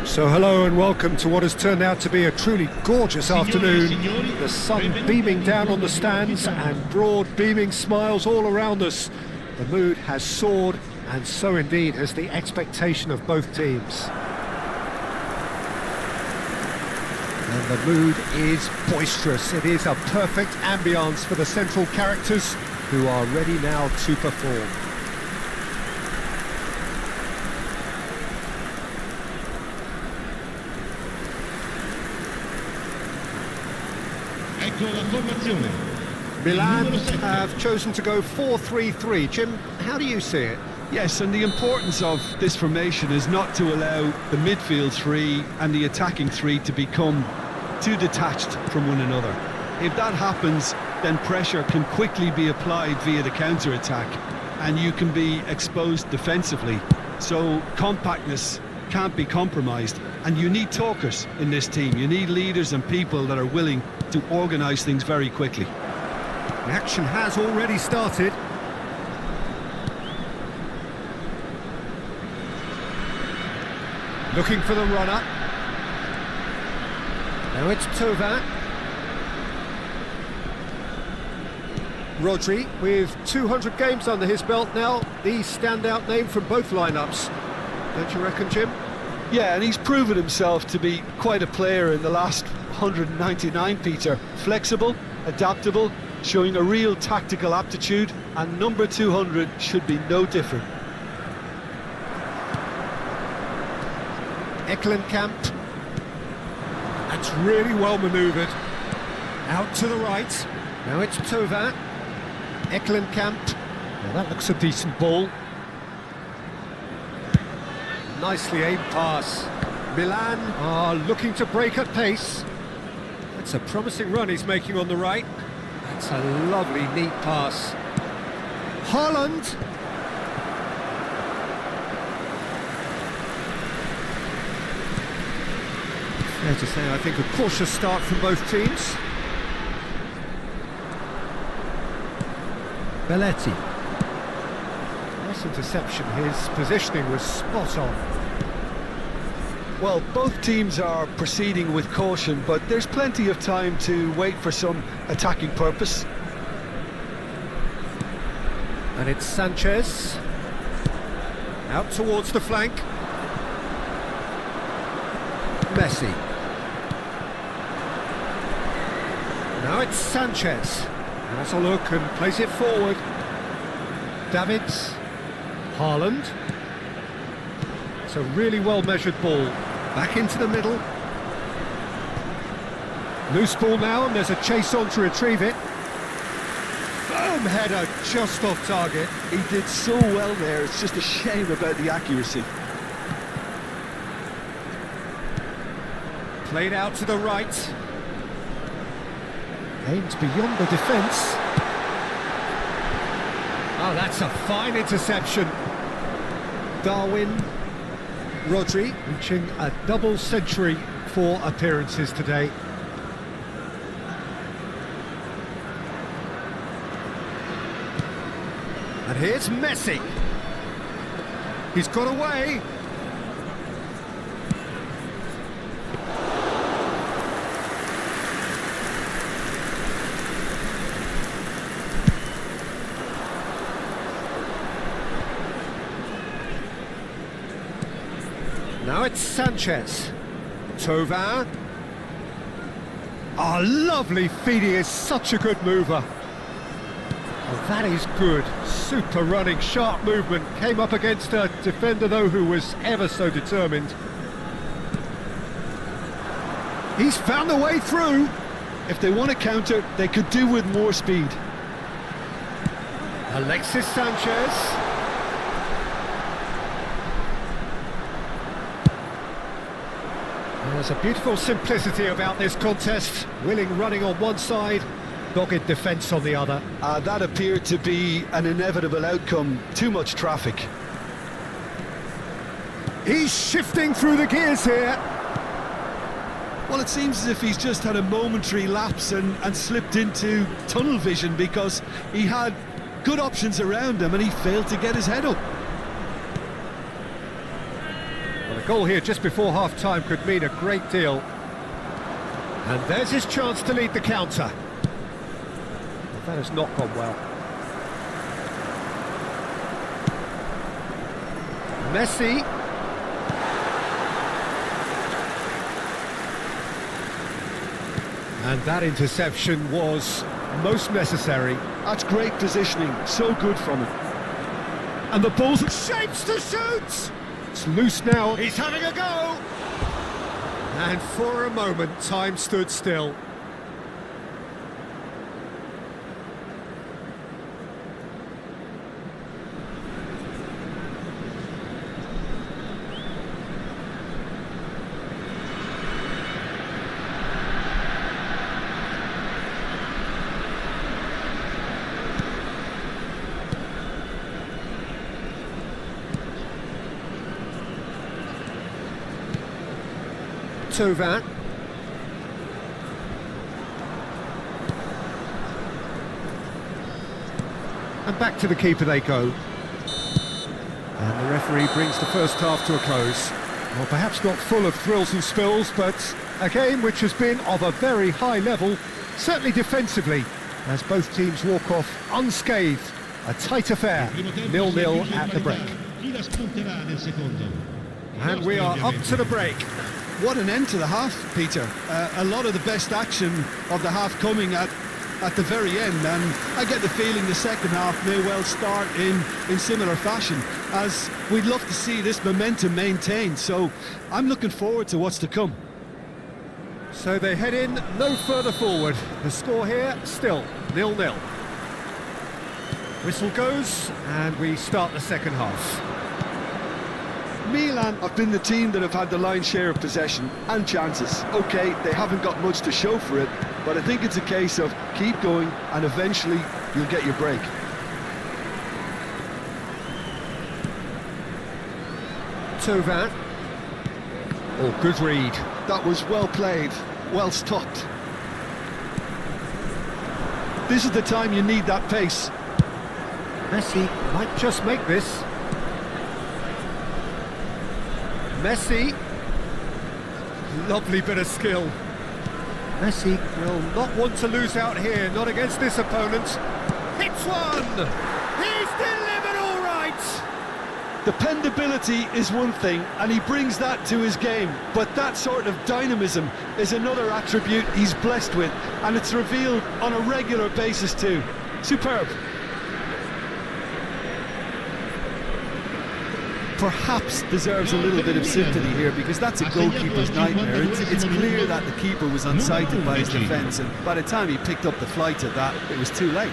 So hello and welcome to what has turned out to be a truly gorgeous afternoon. The sun beaming down on the stands and broad beaming smiles all around us. The mood has soared, and so indeed has the expectation of both teams. And the mood is boisterous. It is a perfect ambience for the central characters who are ready now to perform. Milan have chosen to go 4-3-3. Jim, how do you see it? Yes, and the importance of this formation is not to allow the midfield three and the attacking three to become too detached from one another. If that happens, then pressure can quickly be applied via the counter-attack, and you can be exposed defensively. So compactness can't be compromised, and you need talkers in this team. You need leaders and people that are willing to organise things very quickly. The action has already started. Looking for the runner. Now it's Tova. Rodri, with 200 games under his belt now, the standout name from both lineups. Don't you reckon, Jim? Yeah, and he's proven himself to be quite a player in the last 199, Peter. Flexible, adaptable, showing a real tactical aptitude, and number 200 should be no different. Camp. That's really well manoeuvred. Out to the right. Now it's Tova. Camp. Now that looks a decent ball. Nicely aimed pass. Milan are looking to break at pace. That's a promising run he's making on the right. That's a lovely, neat pass. Haaland. Fair to say, I think, a cautious start from both teams. Belletti. Nice interception, his positioning was spot on. Well, both teams are proceeding with caution, but there's plenty of time to wait for some attacking purpose. And it's Sanchez. Out towards the flank. Messi. Now it's Sanchez. Has a look and plays it forward. Davids. Haaland. It's a really well-measured ball. Back into the middle. Loose ball now, and there's a chase on to retrieve it. Boom, header just off target. He did so well there, it's just a shame about the accuracy. Played out to the right. Aimed beyond the defence. Oh, that's a fine interception. Darwin. Rodri reaching a double century for appearances today. And here's Messi. He's got away. Now it's Sanchez. Tova. Oh, lovely feed. He is such a good mover. Oh, that is good. Super running, sharp movement. Came up against a defender, though, who was ever so determined. He's found the way through. If they want to counter, they could do with more speed. Alexis Sanchez. There's a beautiful simplicity about this contest. Willing running on one side, dogged defence on the other. That appeared to be an inevitable outcome. Too much traffic. He's shifting through the gears here. Well, it seems as if he's just had a momentary lapse and slipped into tunnel vision, because he had good options around him and he failed to get his head up. Well, a goal here just before half-time could mean a great deal. And there's his chance to lead the counter. That has not gone well. Messi. And that interception was most necessary. That's great positioning, so good from him. And the ball's Shapes to shoot! It's loose now. He's having a go! And for a moment, time stood still. Tovan. And back to the keeper they go. And the referee brings the first half to a close. Well, perhaps not full of thrills and spills, but a game which has been of a very high level, certainly defensively, as both teams walk off unscathed. A tight affair, 0-0 at the break. And we are up to the break. What an end to the half, Peter. A lot of the best action of the half coming at the very end, and I get the feeling the second half may well start in similar fashion, as we'd love to see this momentum maintained, so I'm looking forward to what's to come. So they head in no further forward. The score here, still 0-0. Whistle goes, and we start the second half. Milan have been the team that have had the lion's share of possession and chances. OK, they haven't got much to show for it, but I think it's a case of keep going and eventually you'll get your break. Tovan. Oh, good read. That was well played, well stopped. This is the time you need that pace. Messi might just make this. Messi, lovely bit of skill. Messi will not want to lose out here, not against this opponent. Hits one! He's delivered all right! Dependability is one thing, and he brings that to his game, but that sort of dynamism is another attribute he's blessed with, and it's revealed on a regular basis too. Superb. Perhaps deserves a little bit of sympathy here, because that's a goalkeeper's nightmare. It's clear that the keeper was unsighted by his defence, and by the time he picked up the flight of that, it was too late.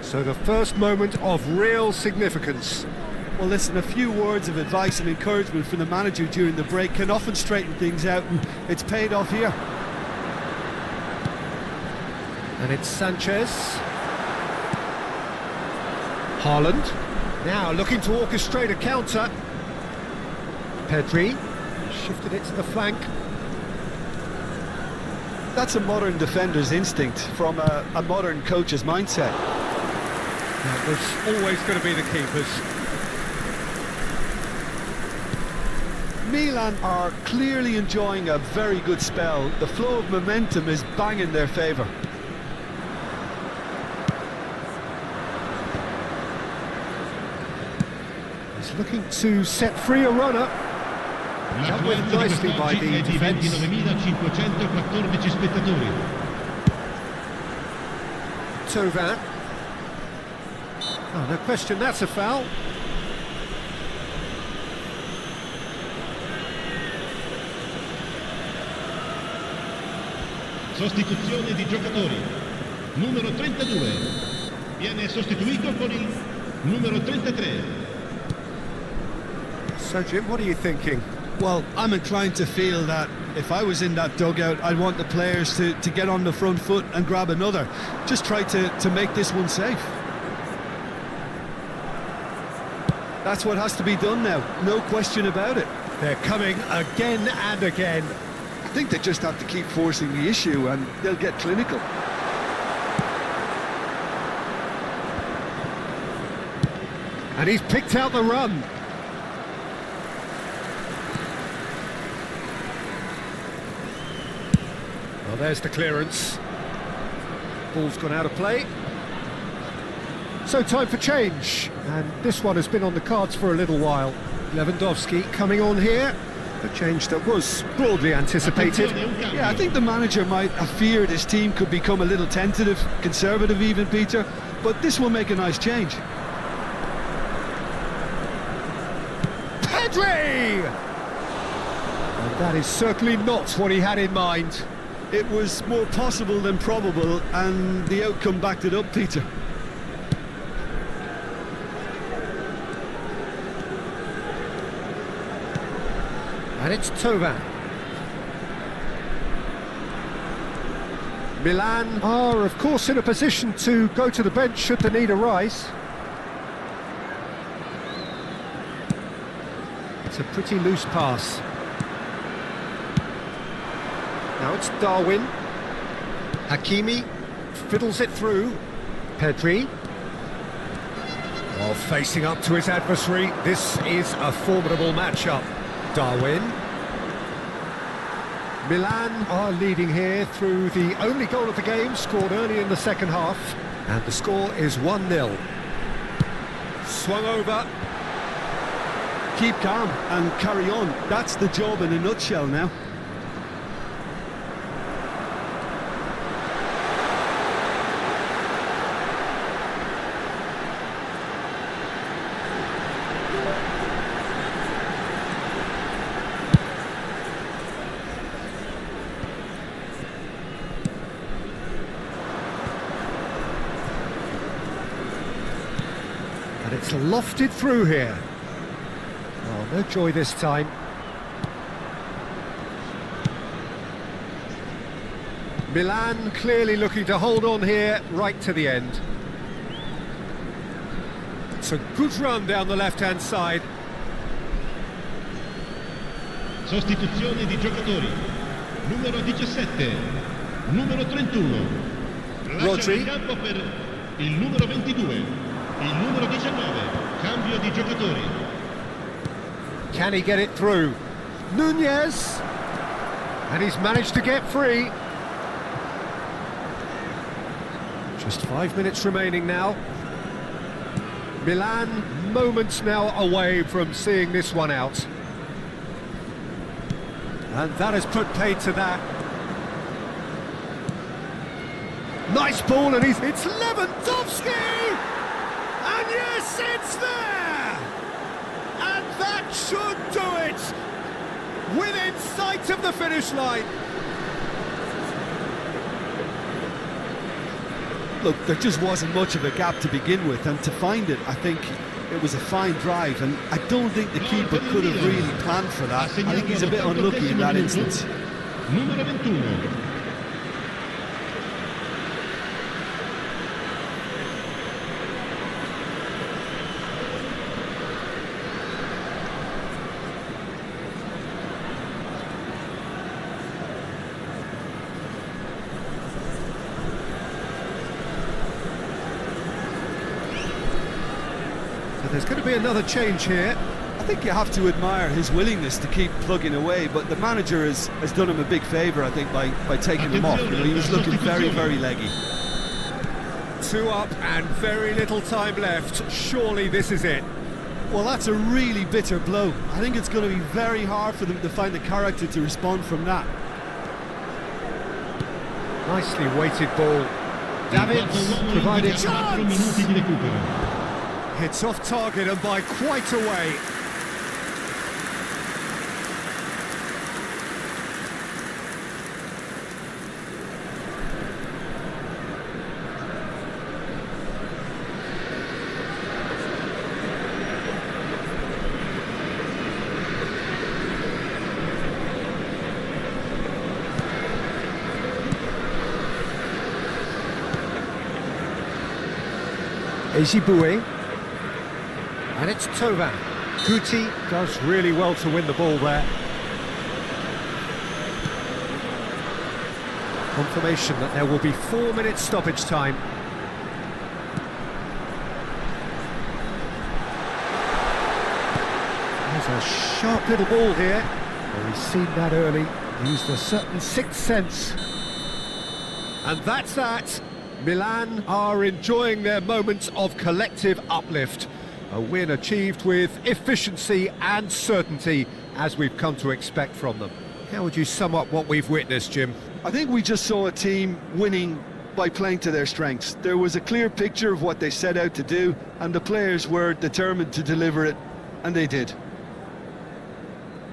So the first moment of real significance. Well, listen, a few words of advice and encouragement from the manager during the break can often straighten things out, and it's paid off here. And it's Sanchez. Haaland. Now looking to orchestrate a counter. Pedri. Shifted it to the flank. That's a modern defender's instinct from a modern coach's mindset. That was always going to be the keepers. Milan are clearly enjoying a very good spell. The flow of momentum is bang in their favour. He's looking to set free a runner. Dealt with nicely by the defence. Tovan. Oh, no question, that's a foul. Sostituzione di giocatori. Numero 32 viene sostituito con il numero 33. So Jim, what are you thinking? Well, I'm inclined to feel that if I was in that dugout, I'd want the players to get on the front foot and grab another. Just try to make this one safe. That's what has to be done now, no question about it. They're coming again and again. I think they just have to keep forcing the issue and they'll get clinical. And he's picked out the run. Well, there's the clearance. Ball's gone out of play. So time for change. And this one has been on the cards for a little while. Lewandowski coming on here. A change that was broadly anticipated. Yeah, I think the manager might have feared his team could become a little tentative, conservative even, Peter. But this will make a nice change. Pedri! And that is certainly not what he had in mind. It was more possible than probable, and the outcome backed it up, Peter. And it's Tovan. Milan are, of course, in a position to go to the bench should the need arise. It's a pretty loose pass. Now it's Darwin. Hakimi fiddles it through. Pedri. While facing up to his adversary, this is a formidable matchup. Darwin. Milan are leading here through the only goal of the game, scored early in the second half. And the score is 1-0. Swung over. Keep calm and carry on. That's the job in a nutshell now. And it's lofted through here. Oh, no joy this time. Milan clearly looking to hold on here right to the end. It's a good run down the left-hand side. Sostituzione di giocatori. Numero 17, numero 31. Lascia Rodri. il campo per il numero 22, il numero 19. Cambio di giocatori. Can he get it through? Nunez! And he's managed to get free. Just 5 minutes remaining now. Milan moments now away from seeing this one out. And that has put paid to that. Nice ball, and it's Lewandowski! And yes, it's there! And that should do it! Within sight of the finish line. Look, there just wasn't much of a gap to begin with, and to find it, I think it was a fine drive, and I don't think the keeper could have really planned for that. I think he's a bit unlucky in that instance. Numero 21. So there's going to be another change here. I think you have to admire his willingness to keep plugging away, but the manager has done him a big favour, I think, by taking him off. You know, he was looking very, very leggy. 2 up and very little time left. Surely this is it. Well, that's a really bitter blow. I think it's going to be very hard for them to find the character to respond from that. Nicely weighted ball. Davids provided chance. Hits off target and by quite a way. Ejibue. And And it's Tovan. Guti does really well to win the ball there. Confirmation that there will be 4 minutes stoppage time. There's a sharp little ball here. Well, he's seen that early, used a certain sixth sense. And that's that. Milan are enjoying their moments of collective uplift. A win achieved with efficiency and certainty, as we've come to expect from them. How would you sum up what we've witnessed, Jim? I think we just saw a team winning by playing to their strengths. There was a clear picture of what they set out to do, and the players were determined to deliver it, and they did.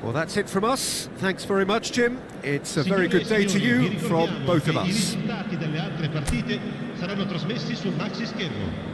Well, that's it from us. Thanks very much, Jim. It's a very good day to you from both of us. I risultati delle altre partite saranno trasmessi sul maxi schermo.